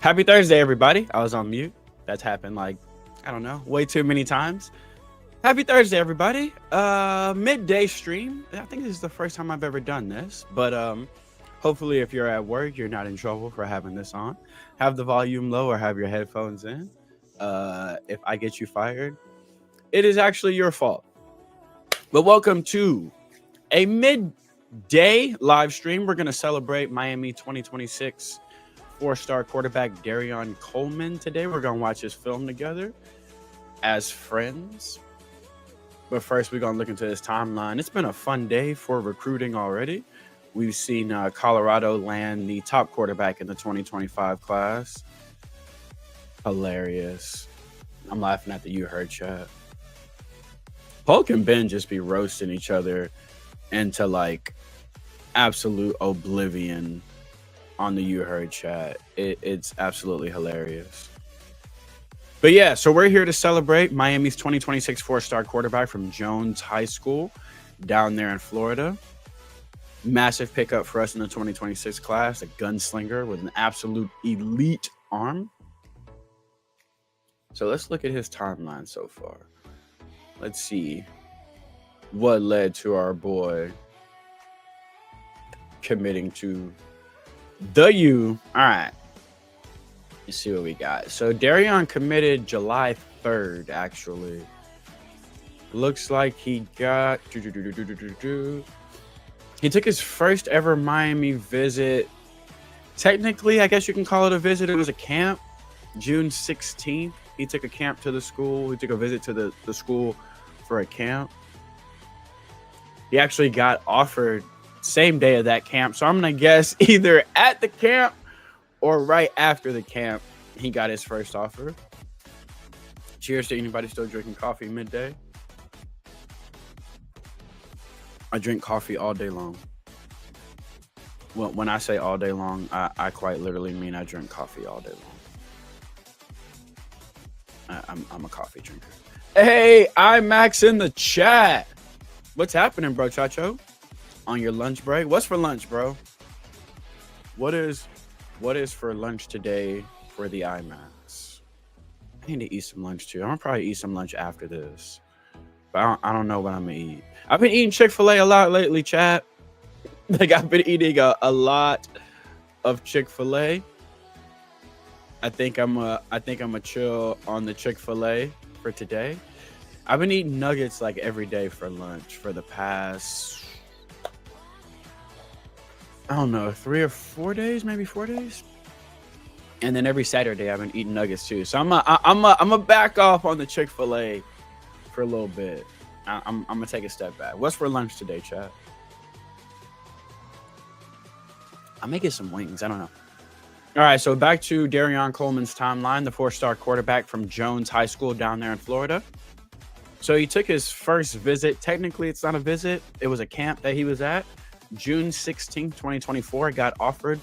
Happy Thursday, everybody. I was on mute. That's happened like, I don't know, way too many times. Happy Thursday, everybody. Midday stream. I think this is the first time I've ever done this, but hopefully if you're at work, you're not in trouble for having this on. Have the volume low or have your headphones in. If I get you fired, it is actually your fault. But welcome to a midday live stream. We're going to celebrate Miami 2026 four-star quarterback Dereon Coleman today. We're going to watch his film together as friends. But first, we're going to look into his timeline. It's been a fun day for recruiting already. We've seen Colorado land the top quarterback in the 2025 class. Hilarious. I'm laughing at the You Heard chat. Polk and Ben just be roasting each other into like absolute oblivion on the You Heard chat. It's absolutely hilarious. But yeah, so we're here to celebrate Miami's 2026 four-star quarterback from Jones High School down there in Florida. Massive pickup for us in the 2026 class, a gunslinger with an absolute elite arm. So let's look at his timeline so far. Let's see what led to our boy committing to the U. All right. Let's see what we got. So Dereon committed July 3rd, actually. Looks like he got... He took his first ever Miami visit. Technically, I guess you can call it a visit. It was a camp. June 16th, he took a camp to the school. He took a visit to the school for a camp. He actually got offered same day of that camp. So I'm going to guess either at the camp or right after the camp, he got his first offer. Cheers to anybody still drinking coffee midday. I drink coffee all day long. Well, when I say all day long, I quite literally mean I drink coffee all day long. I'm a coffee drinker. Hey, I'm Max in the chat. What's happening, bro, Chacho? On your lunch break? What's for lunch, bro? What is for lunch today for the IMAX? I need to eat some lunch too. I'm gonna probably eat some lunch after this. But I don't know what I'm gonna eat. I've been eating Chick-fil-A a lot lately, chat. Like I've been eating a lot of Chick-fil-A. I think I'm a chill on the Chick-fil-A for today. I've been eating nuggets like every day for lunch for the past, I don't know, 3 or 4 days, maybe 4 days. And then every Saturday I've been eating nuggets too. So I'm a back off on the Chick-fil-A for a little bit. I'm gonna take a step back. What's for lunch today, chat? I may get some wings. I don't know. All right, so back to Dereon Coleman's timeline, the four-star quarterback from Jones High School down there in Florida. So he took his first visit. Technically, it's not a visit. It was a camp that he was at. June 16th, 2024, got offered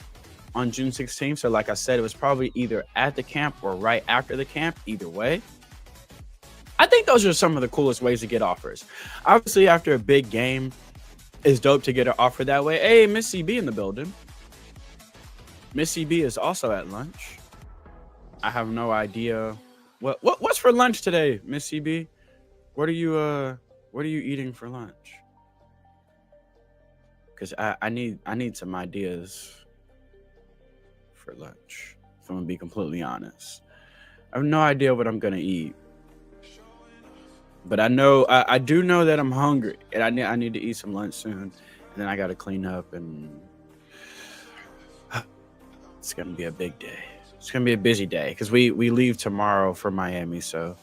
on June 16th. So like I said, it was probably either at the camp or right after the camp. Either way. I think those are some of the coolest ways to get offers. Obviously, after a big game, it's dope to get an offer that way. Hey, Miss CB in the building. Miss CB is also at lunch. I have no idea what's for lunch today, Miss CB. What are you eating for lunch? Because I need some ideas for lunch. If I'm gonna be completely honest, I have no idea what I'm gonna eat. But I do know that I'm hungry and I need to eat some lunch soon. And then I gotta clean up and it's gonna be a big day. It's gonna be a busy day because we leave tomorrow for Miami, so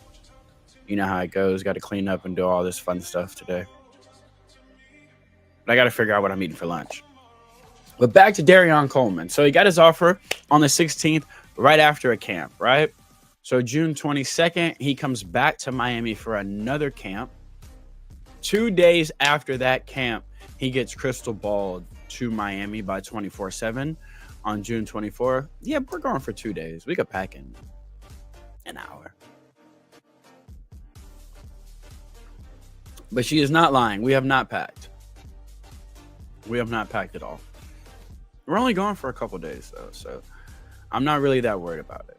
you know how it goes. Got to clean up and do all this fun stuff today. But I got to figure out what I'm eating for lunch. But back to Dereon Coleman. So he got his offer on the 16th, right after a camp, right? So June 22nd, he comes back to Miami for another camp. 2 days after that camp, he gets crystal balled to Miami by 24/7 on June 24th. Yeah, we're going for 2 days. We could pack in an hour. But she is not lying. We have not packed. We have not packed at all. We're only going for a couple days, though, so I'm not really that worried about it.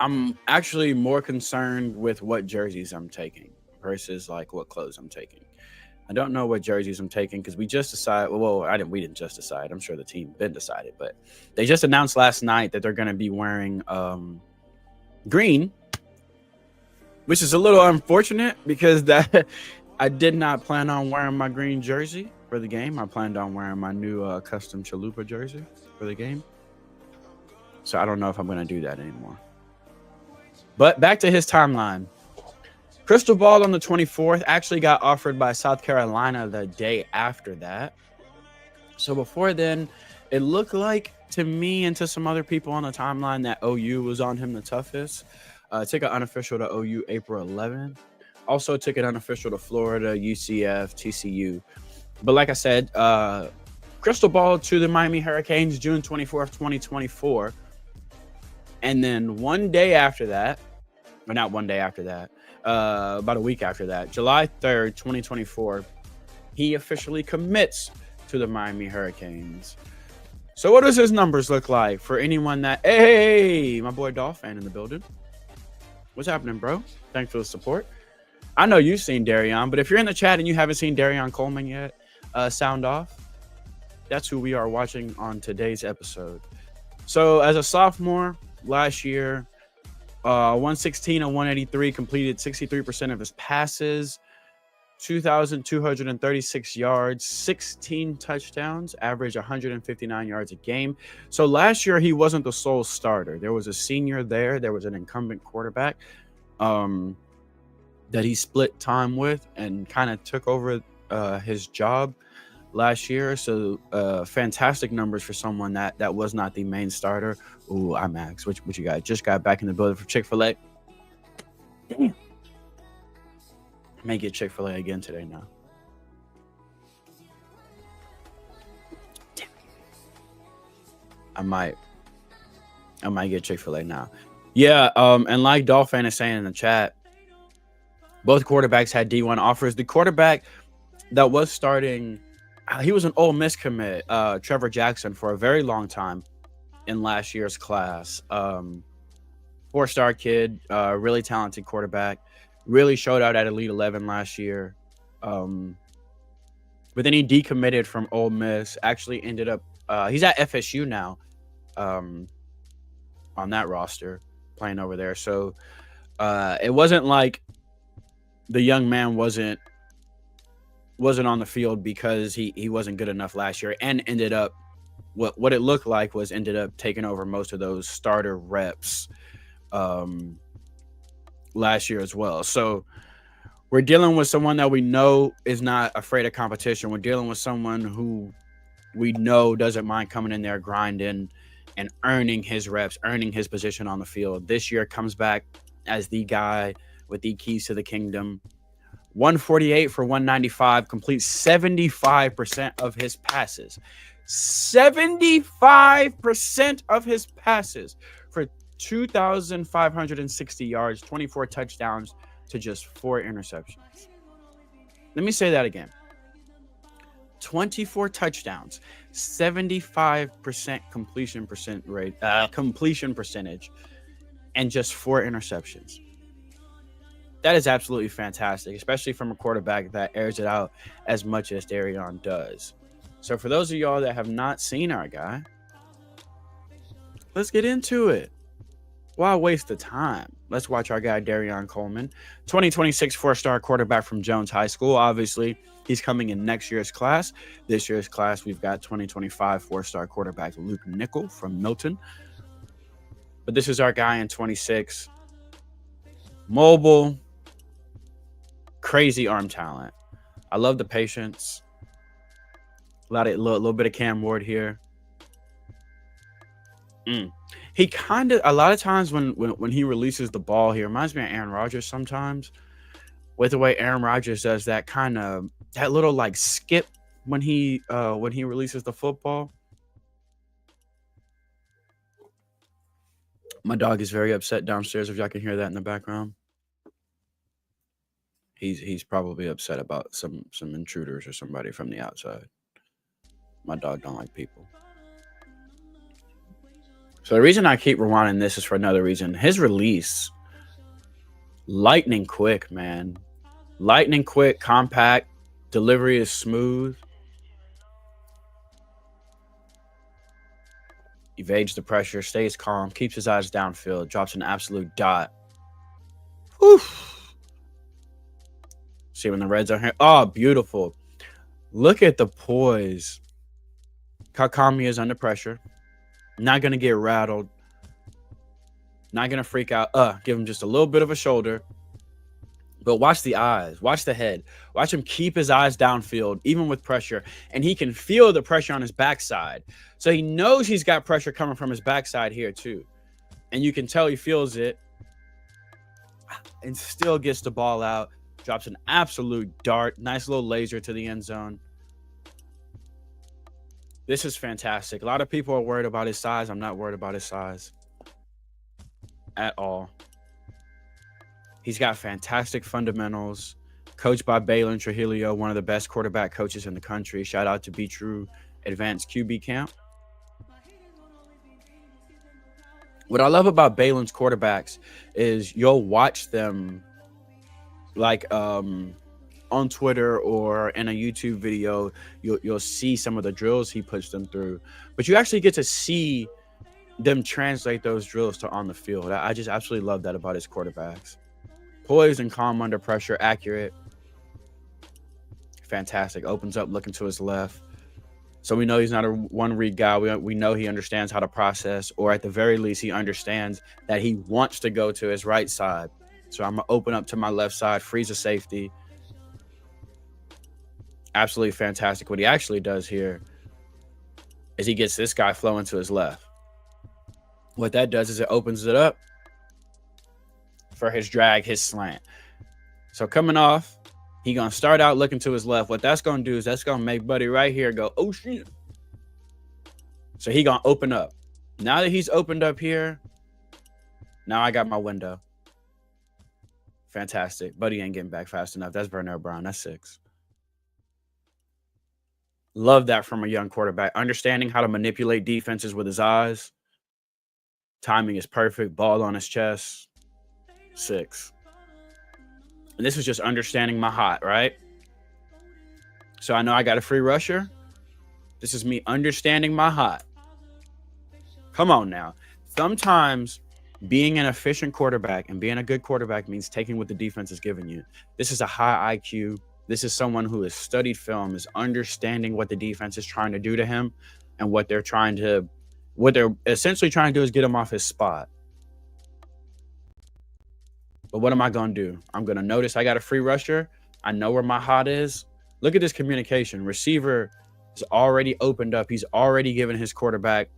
I'm actually more concerned with what jerseys I'm taking versus like what clothes I'm taking. I don't know what jerseys I'm taking because we just decided. Well, we didn't just decide. I'm sure the team been decided, but they just announced last night that they're going to be wearing green, which is a little unfortunate because that I did not plan on wearing my green jersey for the game. I planned on wearing my new custom Chalupa jersey for the game. So I don't know if I'm going to do that anymore. But back to his timeline. Crystal Ball on the 24th actually got offered by South Carolina the day after that. So before then, it looked like to me and to some other people on the timeline that OU was on him the toughest. Ticket unofficial to OU April 11th. Also ticket unofficial to Florida, UCF, TCU. But like I said, Crystal Ball to the Miami Hurricanes June 24th, 2024. And then one day after that, or not one day after that, about a week after that, July 3rd, 2024, he officially commits to the Miami Hurricanes. So what does his numbers look like for anyone that, hey, my boy Dolphin in the building. What's happening, bro? Thanks for the support. I know you've seen Dereon, but if you're in the chat and you haven't seen Dereon Coleman yet, sound off. That's who we are watching on today's episode. So as a sophomore last year, 116 and 183, completed 63% of his passes, 2,236 yards, 16 touchdowns, average 159 yards a game. So last year, he wasn't the sole starter. There was a senior there. There was an incumbent quarterback that he split time with and kind of took over his job last year. So fantastic numbers for someone that was not the main starter. Ooh, I'm Max. What you got? Just got back in the building for Chick-fil-A. Damn. I may get Chick-fil-A again today now. Damn. I might get Chick-fil-A now. Yeah, and like Dolphin is saying in the chat, both quarterbacks had D1 offers. The quarterback that was starting, he was an Ole Miss commit, Trevor Jackson, for a very long time in last year's class. 4-star kid, really talented quarterback, really showed out at Elite 11 last year. But then he decommitted from Ole Miss, actually ended up, he's at FSU now on that roster, playing over there. So it wasn't like the young man wasn't on the field because he wasn't good enough last year, and ended up what it looked like was ended up taking over most of those starter reps last year as well. So we're dealing with someone that we know is not afraid of competition. We're dealing with someone who we know doesn't mind coming in there, grinding and earning his reps, earning his position on the field. This year comes back as the guy with the keys to the kingdom. 148 for 195, completes 75% of his passes. 75% of his passes for 2,560 yards, 24 touchdowns to just 4 interceptions. Let me say that again. 24 touchdowns, 75% completion percentage, and just 4 interceptions. That is absolutely fantastic, especially from a quarterback that airs it out as much as Dereon does. So for those of y'all that have not seen our guy, let's get into it. Why waste the time? Let's watch our guy, Dereon Coleman, 2026 4-star quarterback from Jones High School. Obviously, he's coming in next year's class. This year's class, we've got 2025 4-star quarterback Luke Nickel from Milton. But this is our guy in 26. Mobile, crazy arm talent. I love the patience. A little bit of Cam Ward here. He kind of, a lot of times when he releases the ball, he reminds me of Aaron Rodgers sometimes, with the way Aaron Rodgers does that little like skip when he releases the football. My dog is very upset downstairs, if y'all can hear that in the background. He's probably upset about some intruders or somebody from the outside. My dog don't like people. So the reason I keep rewinding this is for another reason. His release, lightning quick, man. Lightning quick, compact. Delivery is smooth. Evades the pressure, stays calm, keeps his eyes downfield, drops an absolute dot. Whew. See when the Reds are here. Oh, beautiful. Look at the poise. How calm he is under pressure. Not going to get rattled. Not going to freak out. Give him just a little bit of a shoulder. But watch the eyes, watch the head, watch him keep his eyes downfield, even with pressure. And he can feel the pressure on his backside. So he knows he's got pressure coming from his backside here too. And you can tell he feels it and still gets the ball out. Drops an absolute dart. Nice little laser to the end zone. This is fantastic. A lot of people are worried about his size. I'm not worried about his size at all. He's got fantastic fundamentals. Coached by Balin Trujillo, one of the best quarterback coaches in the country. Shout out to Be True Advanced QB Camp. What I love about Balin's quarterbacks is you'll watch them like on Twitter or in a YouTube video. You'll see some of the drills he puts them through, but you actually get to see them translate those drills to on the field. I just absolutely love that about his quarterbacks. Poised and calm under pressure, accurate. Fantastic. Opens up looking to his left. So we know he's not a one-read guy. We know he understands how to process, or at the very least, he understands that he wants to go to his right side. So I'm going to open up to my left side, freeze a safety. Absolutely fantastic. What he actually does here is he gets this guy flowing to his left. What that does is it opens it up for his drag, his slant. So coming off, he going to start out looking to his left. What that's going to do is that's going to make Buddy right here go, oh, shit. So he going to open up. Now that he's opened up here, now I got my window. Fantastic. Buddy ain't getting back fast enough. That's Vernell Brown. That's 6. Love that from a young quarterback. Understanding how to manipulate defenses with his eyes. Timing is perfect. Ball on his chest. 6. And this is just understanding my hot, right? So I know I got a free rusher. This is me understanding my hot. Come on now. Sometimes being an efficient quarterback and being a good quarterback means taking what the defense is giving you. This is a high IQ. This is someone who has studied film, is understanding what the defense is trying to do to him and what they're essentially trying to do is get him off his spot. But what am I going to do? I'm going to notice I got a free rusher. I know where my hot is. Look at this communication. Receiver is already opened up. He's already given his quarterback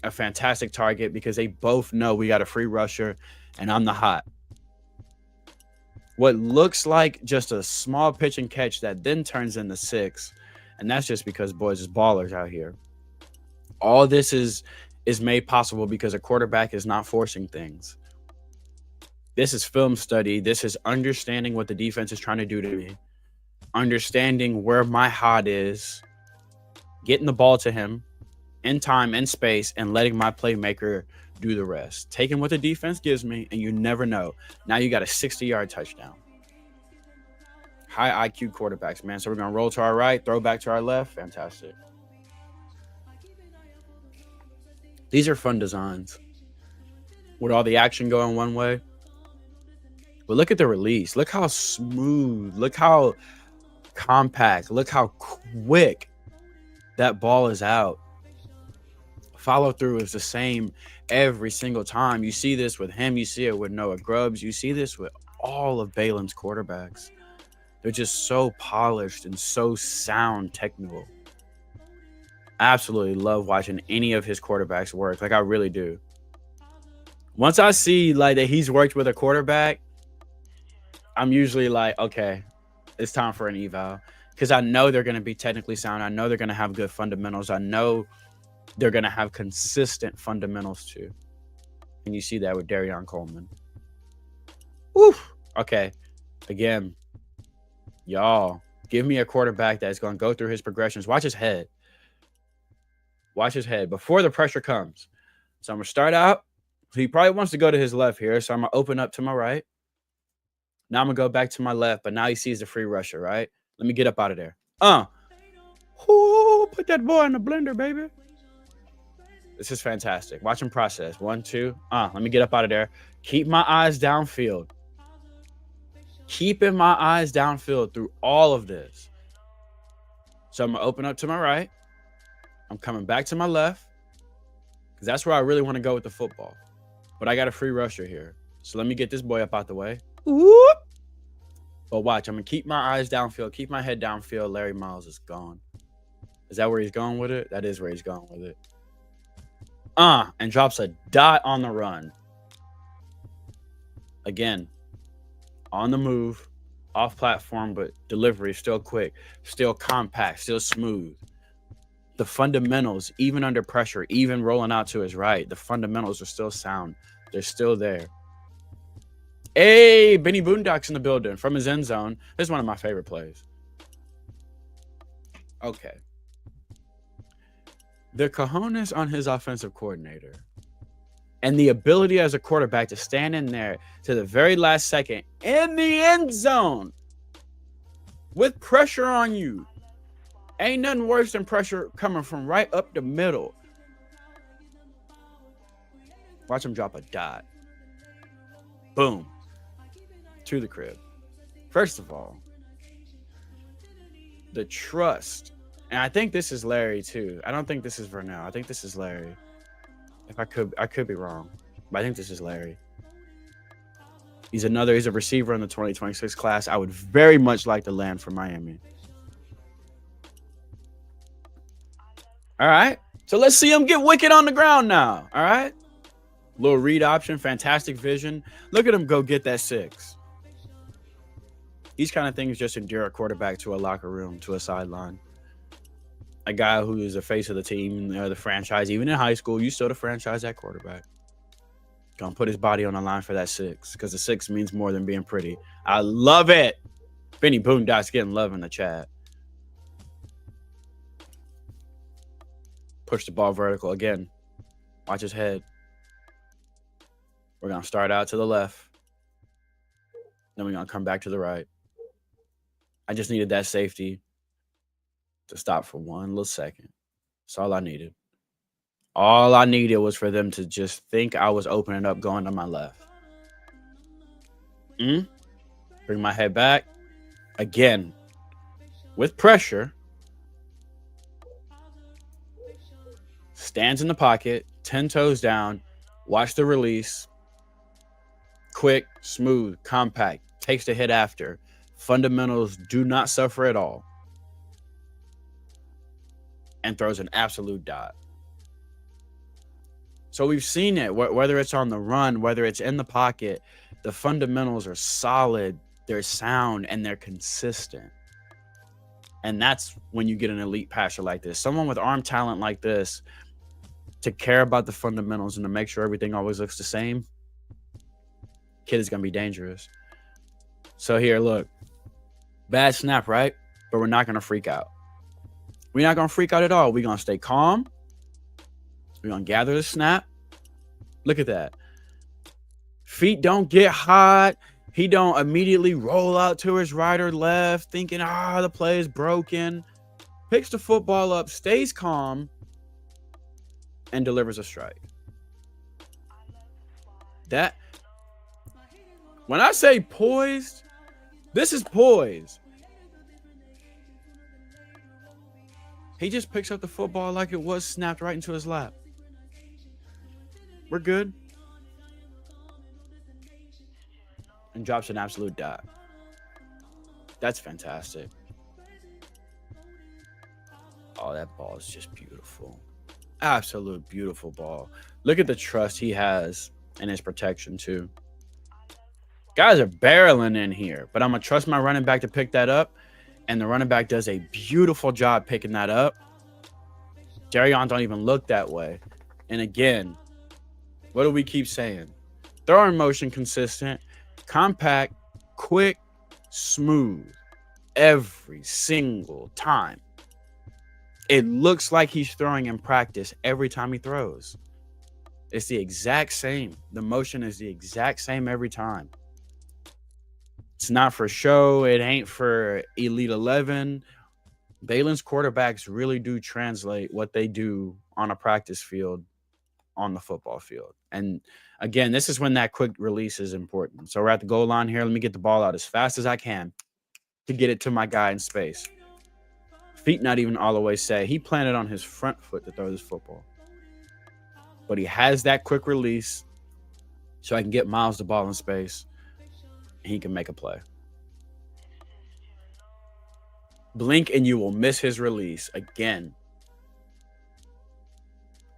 a fantastic target because they both know we got a free rusher and I'm the hot. What looks like just a small pitch and catch that then turns into 6. And that's just because boys is ballers out here. All this is made possible because a quarterback is not forcing things. This is film study. This is understanding what the defense is trying to do to me. Understanding where my hot is. Getting the ball to him in time, in space, and letting my playmaker do the rest. Taking what the defense gives me, and you never know. Now you got a 60-yard touchdown. High IQ quarterbacks, man. So we're going to roll to our right, throw back to our left. Fantastic. These are fun designs. With all the action going one way. But look at the release. Look how smooth. Look how compact. Look how quick that ball is out. Follow through is the same every single time. You see this with him. You see it with Noah Grubbs. You see this with all of Balin's quarterbacks. They're just so polished and so sound technical. Absolutely love watching any of his quarterbacks work. Like I really do. Once I see like that he's worked with a quarterback, I'm usually like, okay, it's time for an eval. Because I know they're going to be technically sound. I know they're going to have good fundamentals. I know they're going to have consistent fundamentals too. And you see that with Dereon Coleman. Woo! Okay. Again, y'all, give me a quarterback that's going to go through his progressions. Watch his head. Watch his head before the pressure comes. So I'm going to start out. He probably wants to go to his left here. So I'm going to open up to my right. Now I'm going to go back to my left, but now he sees the free rusher, right? Let me get up out of there. Put that boy in the blender, baby. This is fantastic. Watch him process. 1, 2. Let me get up out of there. Keep my eyes downfield. Keeping my eyes downfield through all of this. So I'm going to open up to my right. I'm coming back to my left because that's where I really want to go with the football. But I got a free rusher here. So let me get this boy up out the way. Whoop. But watch, I'm going to keep my eyes downfield, keep my head downfield. Larry Miles is gone. Is that where he's going with it? That is where he's going with it. And drops a dot on the run. Again, on the move, off platform, but delivery still quick, still compact, still smooth. The fundamentals, even under pressure, even rolling out to his right, the fundamentals are still sound. They're still there. Hey, Benny Boondock's in the building from his end zone. This is one of my favorite plays. Okay. The cojones on his offensive coordinator and the ability as a quarterback to stand in there to the very last second in the end zone with pressure on you. Ain't nothing worse than pressure coming from right up the middle. Watch him drop a dot. Boom. To the crib. First of all, the trust. And I think this is Larry too. I don't think this is Vernell. I think this is Larry. If I could be wrong, but I think this is Larry. He's a receiver in the 2026 class. I would very much like to land for Miami. All right. So let's see him get wicked on the ground now. All right. Little read option, fantastic vision. Look at him go get that 6. These kind of things just endear a quarterback to a locker room, to a sideline. A guy who is the face of the team, the franchise, even in high school, you still the franchise at quarterback. Gonna put his body on the line for that 6 because the 6 means more than being pretty. I love it. Benny Boondock's getting love in the chat. Push the ball vertical again. Watch his head. We're gonna start out to the left. Then we're gonna come back to the right. I just needed that safety to stop for one little second. That's all I needed. All I needed was for them to just think I was opening up going to my left. Bring my head back. Again, with pressure. Stands in the pocket, 10 toes down. Watch the release. Quick, smooth, compact. Takes the hit after. Fundamentals do not suffer at all. And throws an absolute dot. So we've seen it, whether it's on the run, whether it's in the pocket, the fundamentals are solid, they're sound, and they're consistent. And that's when you get an elite passer like this. Someone with arm talent like this, to care about the fundamentals and to make sure everything always looks the same, kid is going to be dangerous. So here, look. Bad snap, right? But we're not going to freak out. We're not going to freak out at all. We're going to stay calm. We're going to gather the snap. Look at that. Feet don't get hot. He don't immediately roll out to his right or left thinking, the play is broken. Picks the football up, stays calm, and delivers a strike. That, when I say poised, this is poised. He just picks up the football like it was snapped right into his lap. We're good. And drops an absolute dot. That's fantastic. Oh, that ball is just beautiful. Absolute beautiful ball. Look at the trust he has in his protection, too. Guys are barreling in here, but I'm going to trust my running back to pick that up. And the running back does a beautiful job picking that up. Dereon don't even look that way. And again, what do we keep saying? Throwing motion consistent, compact, quick, smooth. Every single time. It looks like he's throwing in practice every time he throws. It's the exact same. The motion is the exact same every time. It's not for show. It ain't for Elite 11. Balin's quarterbacks really do translate what they do on a practice field on the football field. And again, this is when that quick release is important. So we're at the goal line here. Let me get the ball out as fast as I can to get it to my guy in space. Feet not even all the way set. He planted on his front foot to throw this football. But he has that quick release so I can get Miles the ball in space. He can make a play. Blink and you will miss his release again.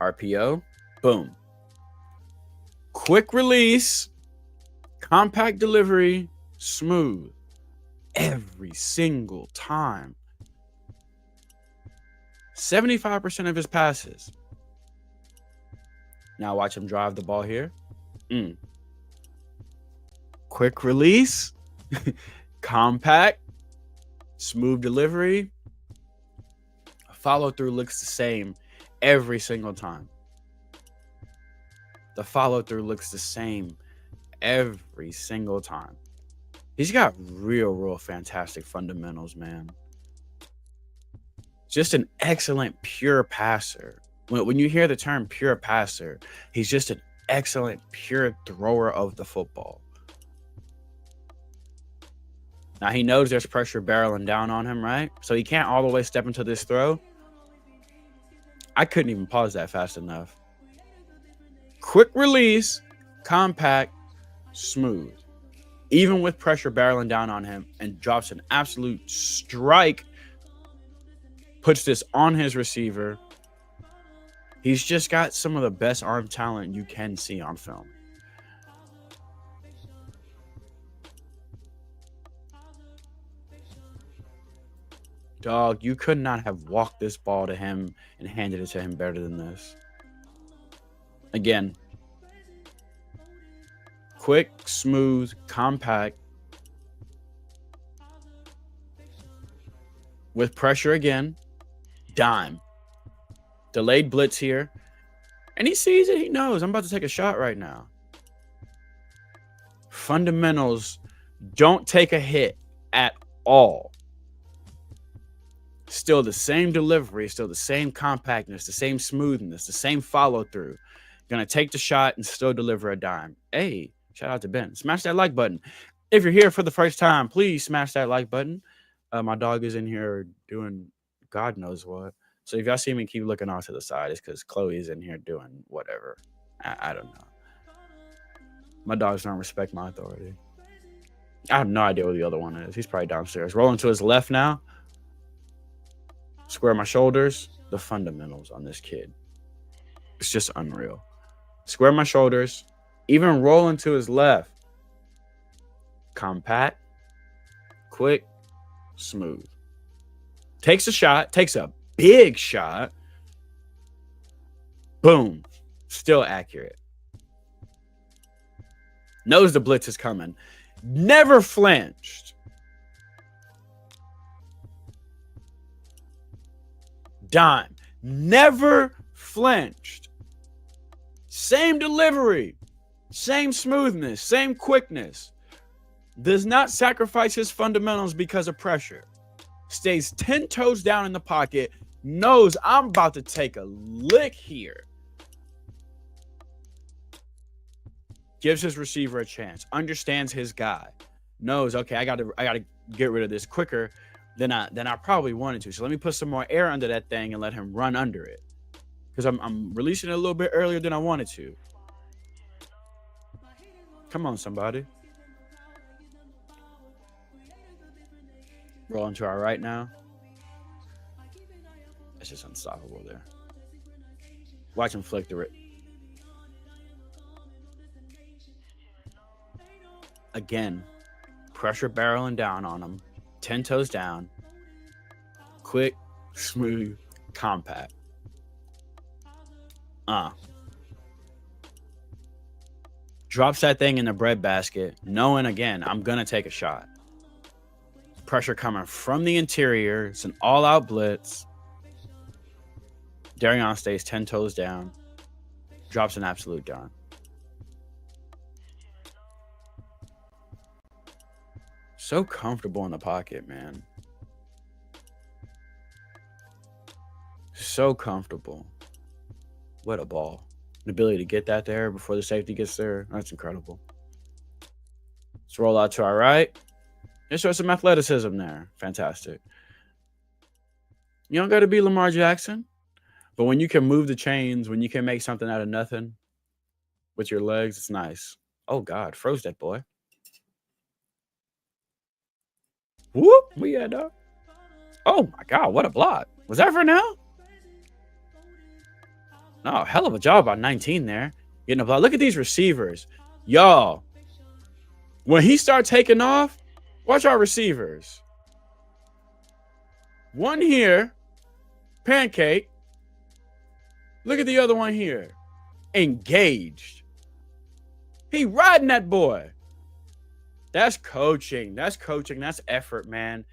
RPO, boom. Quick release, compact delivery, smooth. Every single time. 75% of his passes. Now watch him drive the ball here. Quick release, compact, smooth delivery. Follow through looks the same every single time. The follow through looks the same every single time. He's got real fantastic fundamentals, man. Just an excellent pure passer. When you hear the term pure passer, he's just an excellent pure thrower of the football. Now he knows there's pressure barreling down on him, right? So he can't all the way step into this throw. I couldn't even pause that fast enough. Quick release, compact, smooth. Even with pressure barreling down on him, and drops an absolute strike, puts this on his receiver. He's just got some of the best arm talent you can see on film. Dog, you could not have walked this ball to him and handed it to him better than this. Again, quick, smooth, compact. With pressure again, dime. Delayed blitz here. And he sees it, he knows. I'm about to take a shot right now. Fundamentals don't take a hit at all. Still the same delivery, still the same compactness, the same smoothness, the same follow through. Gonna take the shot and still deliver a dime. Hey, shout out to Ben. Smash that like button. If you're here for the first time, please smash that like button. My dog is in here doing God knows what. So if y'all see me keep looking off to the side, it's because Chloe's in here doing whatever. I don't know. My dogs don't respect my authority. I have no idea where the other one is. He's probably downstairs. Rolling to his left now. Square my shoulders. The fundamentals on this kid. It's just unreal. Square my shoulders. Even rolling to his left. Compact. Quick. Smooth. Takes a shot. Takes a big shot. Boom. Still accurate. Knows the blitz is coming. Never flinched. Dime. Never flinched. Same delivery. Same smoothness. Same quickness. Does not sacrifice his fundamentals because of pressure. Stays 10 toes down in the pocket. Knows I'm about to take a lick here. Gives his receiver a chance. Understands his guy. Knows, okay, I gotta get rid of this quicker than I probably wanted to. So let me put some more air under that thing and let him run under it. Because I'm releasing it a little bit earlier than I wanted to. Come on, somebody. Rolling to our right now. It's just unstoppable there. Watch him flick through it. Again, pressure barreling down on him. 10 toes down. Quick, smooth, compact. Drops that thing in the breadbasket, knowing, again, I'm going to take a shot. Pressure coming from the interior. It's an all-out blitz. Dereon stays 10 toes down. Drops an absolute dime. So comfortable in the pocket, man. So comfortable. What a ball. The ability to get that there before the safety gets there. That's incredible. Let's roll out to our right. Let's show some athleticism there. Fantastic. You don't got to be Lamar Jackson. But when you can move the chains, when you can make something out of nothing with your legs, it's nice. Oh, God. Froze that boy. Whoop. We had oh my God, what a block. Was that for now? No, hell of a job on 19 there. Getting a block. Look at these receivers. Y'all. When he starts taking off, watch our receivers. One here, pancake. Look at the other one here. Engaged. He riding that boy. That's coaching. That's coaching. That's effort, man.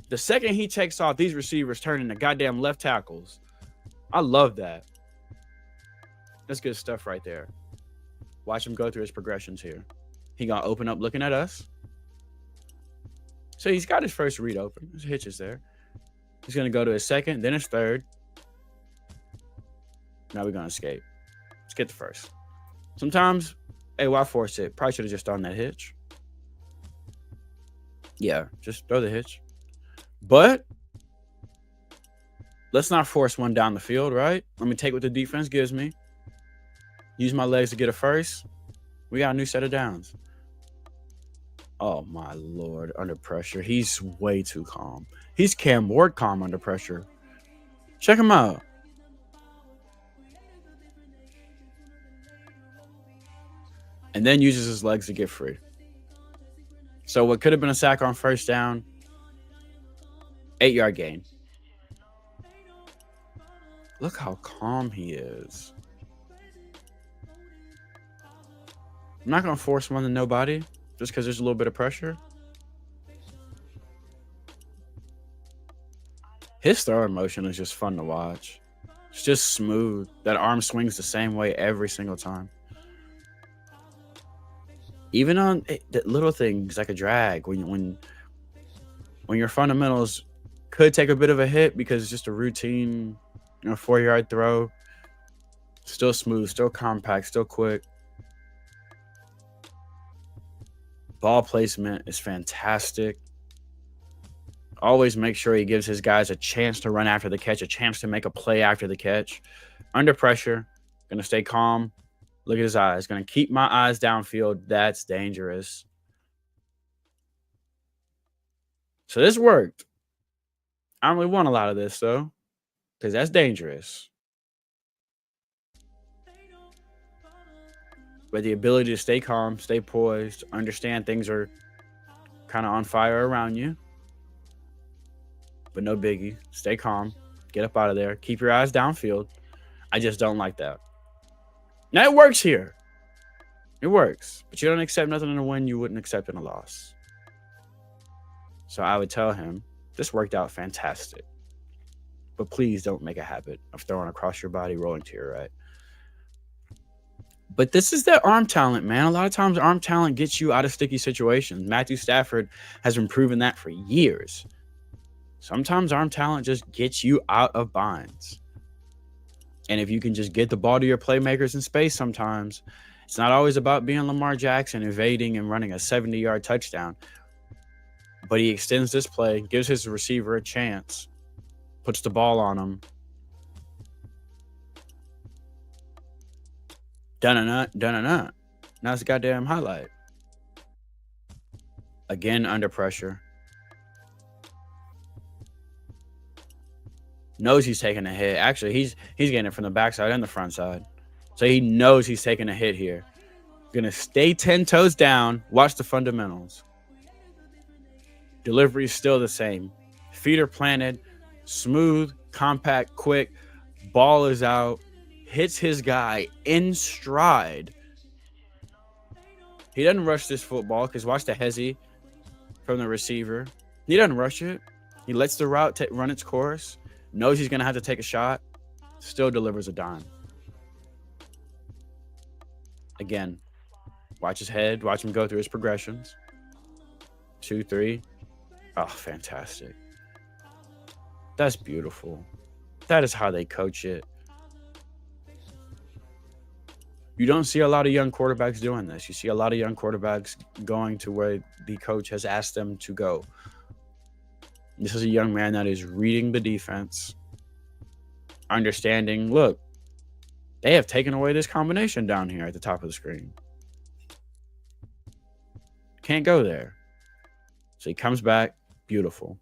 The second he takes off, these receivers turn into goddamn left tackles. I love that. That's good stuff right there. Watch him go through his progressions here. He gonna open up looking at us. So he's got his first read open. His hitch is there. He's gonna go to his second, then his third. Now we're gonna escape. Let's get the first. Sometimes, hey, why force it? Probably should have just done that hitch. Yeah, just throw the hitch. But let's not force one down the field, right? Let me take what the defense gives me. Use my legs to get a first. We got a new set of downs. Oh, my Lord. Under pressure. He's way too calm. He's Cam Ward calm under pressure. Check him out. And then uses his legs to get free. So what could have been a sack on first down, 8-yard gain. Look how calm he is. I'm not going to force one to nobody just because there's a little bit of pressure. His throwing motion is just fun to watch. It's just smooth. That arm swings the same way every single time. Even on the little things like a drag, when your fundamentals could take a bit of a hit because it's just a routine, 4-yard throw. Still smooth, still compact, still quick. Ball placement is fantastic. Always make sure he gives his guys a chance to run after the catch, a chance to make a play after the catch. Under pressure, going to stay calm. Look at his eyes. Going to keep my eyes downfield. That's dangerous. So this worked. I don't really want a lot of this, though, because that's dangerous. But the ability to stay calm, stay poised, understand things are kind of on fire around you. But no biggie. Stay calm. Get up out of there. Keep your eyes downfield. I just don't like that. Now, it works here. It works. But you don't accept nothing in a win you wouldn't accept in a loss. So I would tell him, this worked out fantastic. But please don't make a habit of throwing across your body, rolling to your right. But this is that arm talent, man. A lot of times arm talent gets you out of sticky situations. Matthew Stafford has been proving that for years. Sometimes arm talent just gets you out of binds. And if you can just get the ball to your playmakers in space sometimes, it's not always about being Lamar Jackson, evading and running a 70-yard touchdown. But he extends this play, gives his receiver a chance, puts the ball on him. Dun-dun-dun. Now it's a goddamn highlight. Again, under pressure. Knows he's taking a hit. Actually, he's getting it from the backside and the front side. So he knows he's taking a hit here. Gonna stay 10 toes down. Watch the fundamentals. Delivery is still the same. Feet are planted. Smooth, compact, quick. Ball is out. Hits his guy in stride. He doesn't rush this football because watch the hezzy from the receiver. He doesn't rush it. He lets the route run its course. Knows he's going to have to take a shot. Still delivers a dime. Again, watch his head. Watch him go through his progressions. 2, 3. Oh, fantastic. That's beautiful. That is how they coach it. You don't see a lot of young quarterbacks doing this. You see a lot of young quarterbacks going to where the coach has asked them to go. This is a young man that is reading the defense, understanding, look, they have taken away this combination down here at the top of the screen. Can't go there. So he comes back, Beautiful.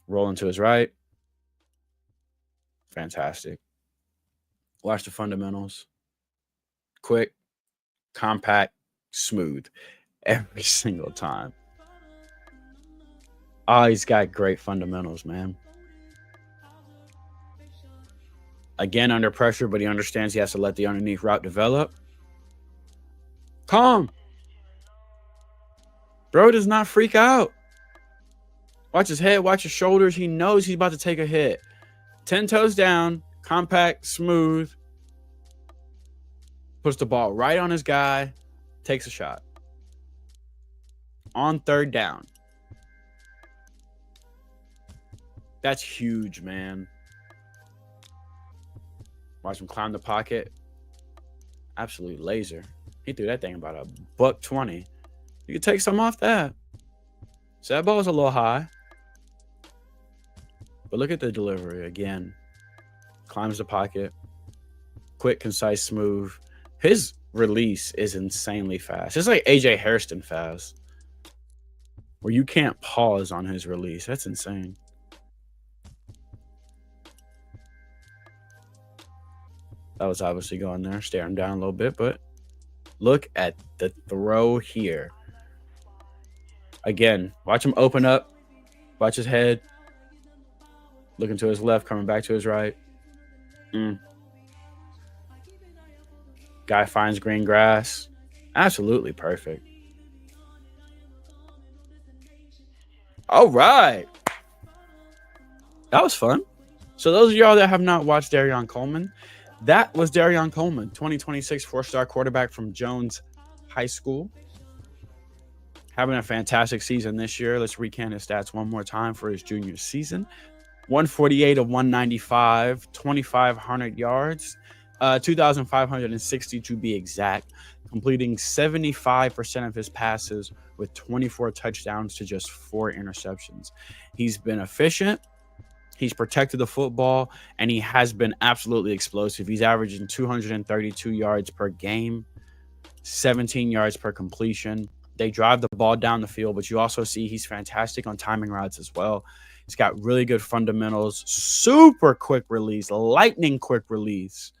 Rolling to his right. Fantastic. Watch the fundamentals. Quick, compact, smooth. Every single time. Oh, he's got great fundamentals, man. Again, under pressure, but he understands he has to let the underneath route develop. Calm. Bro does not freak out. Watch his head, watch his shoulders. He knows he's about to take a hit. 10 toes down, compact, smooth. Puts the ball right on his guy, takes a shot. On third down. That's huge, man. Watch him climb the pocket. Absolute laser. He threw that thing about a $120. You could take some off that. So that ball's a little high. But look at the delivery again. Climbs the pocket. Quick, concise, smooth. His release is insanely fast. It's like AJ Hairston fast. Where you can't pause on his release. That's insane. That was obviously going there, staring down a little bit, but look at the throw here. Again, watch him open up. Watch his head. Looking to his left, coming back to his right. Guy finds green grass. Absolutely perfect. All right. That was fun. So those of y'all that have not watched Dereon Coleman, that was Dereon Coleman, 2026 four-star quarterback from Jones High School. Having a fantastic season this year. Let's recount his stats one more time for his junior season. 148 of 195, 2,500 yards, 2,560 to be exact, completing 75% of his passes with 24 touchdowns to just 4 interceptions. He's been efficient. He's protected the football, and he has been absolutely explosive. He's averaging 232 yards per game, 17 yards per completion. They drive the ball down the field, but you also see he's fantastic on timing routes as well. He's got really good fundamentals, super quick release, lightning quick release.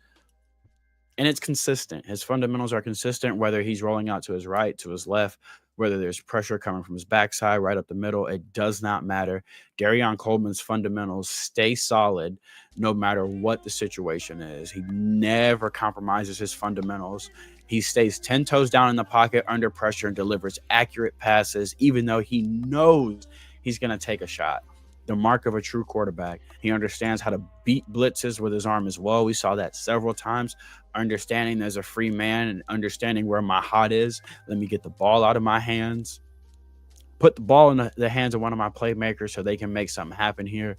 And it's consistent. His fundamentals are consistent, whether he's rolling out to his right, to his left, whether there's pressure coming from his backside, right up the middle. It does not matter. Dereon Coleman's fundamentals stay solid no matter what the situation is. He never compromises his fundamentals. He stays 10 toes down in the pocket under pressure and delivers accurate passes, even though he knows he's going to take a shot. The mark of a true quarterback. He understands how to beat blitzes with his arm as well. We saw that several times. Understanding there's a free man and understanding where my hot is. Let me get the ball out of my hands. Put the ball in the hands of one of my playmakers so they can make something happen here.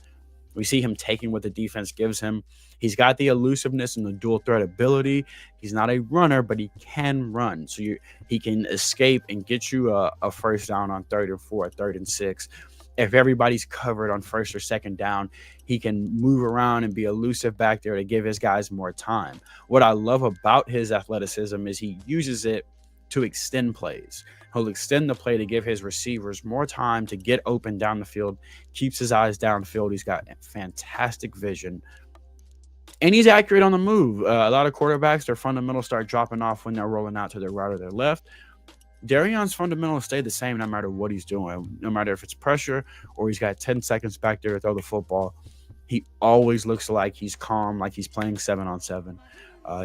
We see him taking what the defense gives him. He's got the elusiveness and the dual threat ability. He's not a runner, but he can run. So he can escape and get you a first down on 3rd and 4, 3rd and 6. If everybody's covered on 1st or 2nd down, he can move around and be elusive back there to give his guys more time. What I love about his athleticism is he uses it to extend plays. He'll extend the play to give his receivers more time to get open down the field, keeps his eyes downfield. He's got fantastic vision. And he's accurate on the move. A lot of quarterbacks, their fundamentals start dropping off when they're rolling out to their right or their left. Dereon's fundamentals stay the same no matter what he's doing, no matter if it's pressure or he's got 10 seconds back there to throw the football. He always looks like he's calm, like he's playing 7-on-7.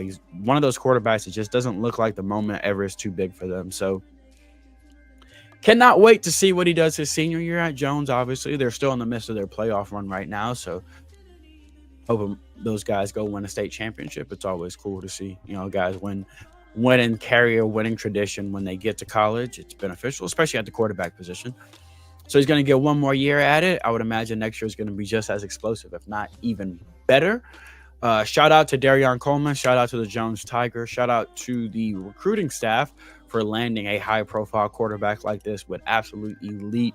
He's one of those quarterbacks that just doesn't look like the moment ever is too big for them. So cannot wait to see what he does his senior year at Jones. Obviously, they're still in the midst of their playoff run right now. So hoping those guys go win a state championship. It's always cool to see, guys win and carry a winning tradition when they get to college. It's beneficial, especially at the quarterback position. So he's going to get one more year at it. I would imagine next year is going to be just as explosive, if not even better. Shout out to Dereon Coleman. Shout out to the Jones Tigers. Shout out to the recruiting staff for landing a high-profile quarterback like this with absolute elite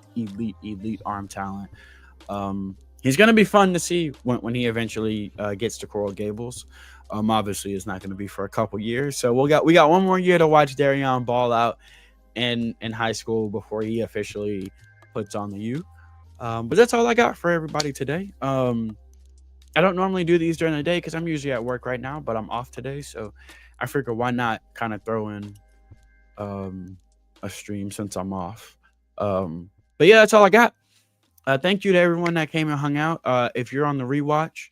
arm talent. He's going to be fun to see when he eventually gets to Coral Gables. Obviously, it's not going to be for a couple years. So we got one more year to watch Dereon ball out. in high school before he officially puts on the U. But that's all I got for everybody today. I don't normally do these during the day because I'm usually at work right now, but I'm off today, so I figure why not kind of throw in um, a stream since I'm off. But yeah, that's all I got. Thank you to everyone that came and hung out. If you're on the rewatch,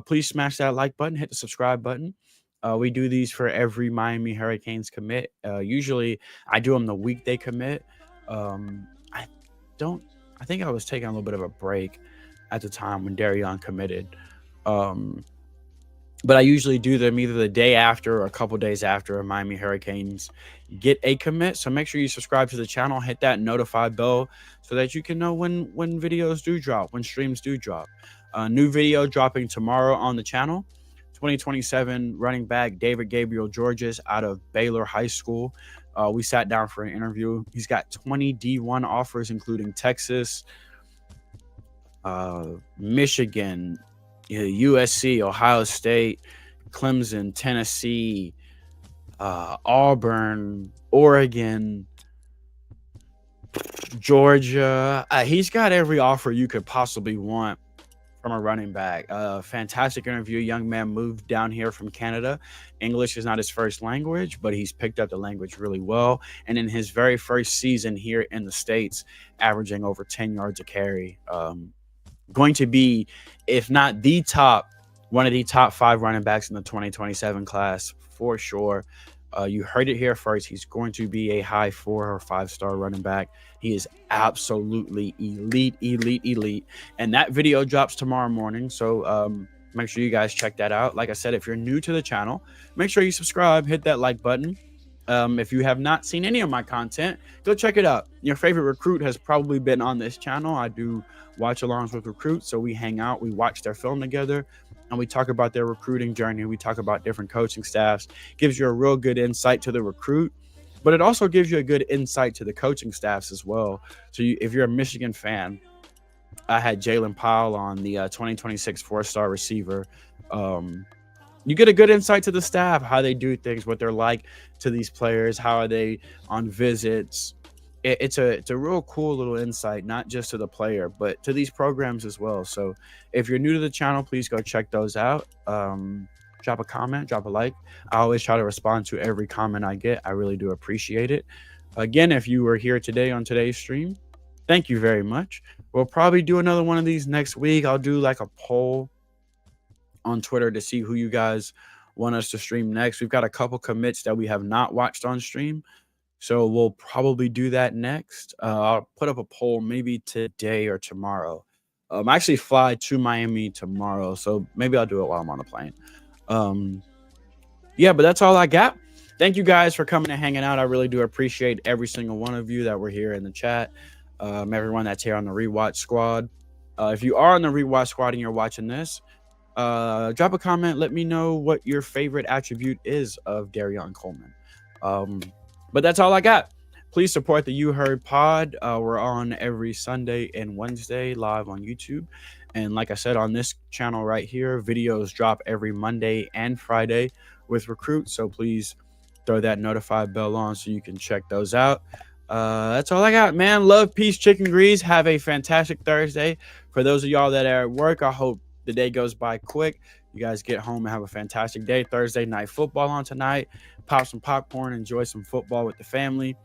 please smash that like button, hit the subscribe button. We do these for every Miami Hurricanes commit. Usually, I do them the week they commit. I don't. I think I was taking a little bit of a break at the time when Dereon committed. Um, but I usually do them either the day after or a couple days after a Miami Hurricanes get a commit. So make sure you subscribe to the channel, hit that notify bell so that you can know when videos do drop, when streams do drop. New video dropping tomorrow on the channel. 2027 running back David Gabriel Georges out of Baylor High School. We sat down for an interview. He's got 20 D1 offers, including Texas, Michigan, USC, Ohio State, Clemson, Tennessee, Auburn, Oregon, Georgia. He's got every offer you could possibly want from a running back. Fantastic interview. Young man moved down here from Canada. English is not his first language, but he's picked up the language really well. And in his very first season here in the States, averaging over 10 yards a carry. Going to be, if not the top, one of the top 5 running backs in the 2027 class for sure. You heard it here first. He's going to be a high 4 or 5-star running back. He is absolutely elite. And that video drops tomorrow morning. So make sure you guys check that out. Like I said, if you're new to the channel, make sure you subscribe, hit that like button. If you have not seen any of my content, go check it out. Your favorite recruit has probably been on this channel. I do watch alongs with recruits, so we hang out, we watch their film together, and we talk about their recruiting journey. We talk about different coaching staffs. Gives you a real good insight to the recruit, but it also gives you a good insight to the coaching staffs as well. So if you're a Michigan fan, I had Jalen Powell on, the 2026 4-star receiver. You get a good insight to the staff, how they do things, what they're like to these players, how are they on visits. It's a real cool little insight, not just to the player, but to these programs as well. So if you're new to the channel, please go check those out. Drop a comment, drop a like. I always try to respond to every comment I get. I really do appreciate it. Again, if you were here today on today's stream, thank you very much. We'll probably do another one of these next week. I'll do like a poll on Twitter to see who you guys want us to stream next. We've got a couple commits that we have not watched on stream, so we'll probably do that next. I'll put up a poll maybe today or tomorrow. I actually fly to Miami tomorrow, so maybe I'll do it while I'm on the plane. Yeah, but that's all I got. Thank you guys for coming and hanging out. I really do appreciate every single one of you that were here in the chat. Everyone that's here on the rewatch squad. If you are on the rewatch squad and you're watching this, drop a comment. Let me know what your favorite attribute is of Dereon Coleman. But that's all I got. Please support the You Heard Pod. We're on every Sunday and Wednesday live on YouTube. And like I said, on this channel right here, videos drop every Monday and Friday with recruits. So please throw that notify bell on so you can check those out. That's all I got, man. Love, peace, chicken grease. Have a fantastic Thursday. For those of y'all that are at work, I hope the day goes by quick. You guys get home and have a fantastic day. Thursday night football on tonight. Pop some popcorn, enjoy some football with the family.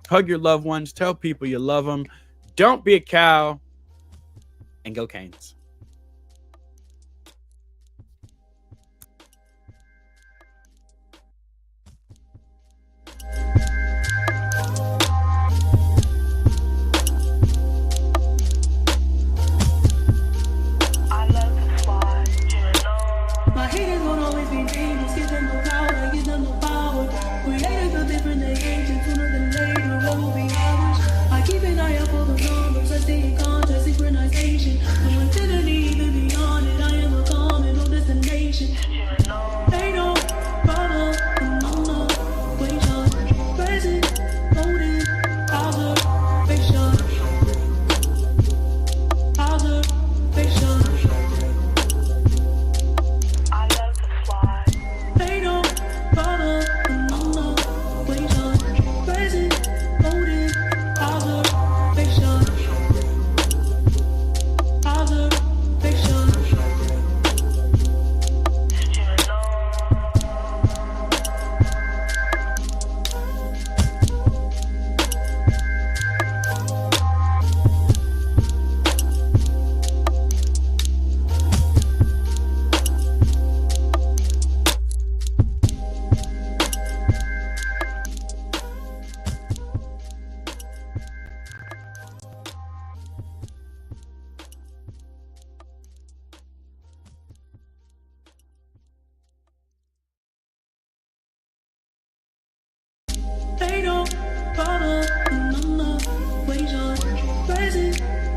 Hug your loved ones. Tell people you love them. Don't be a cow. And go Canes.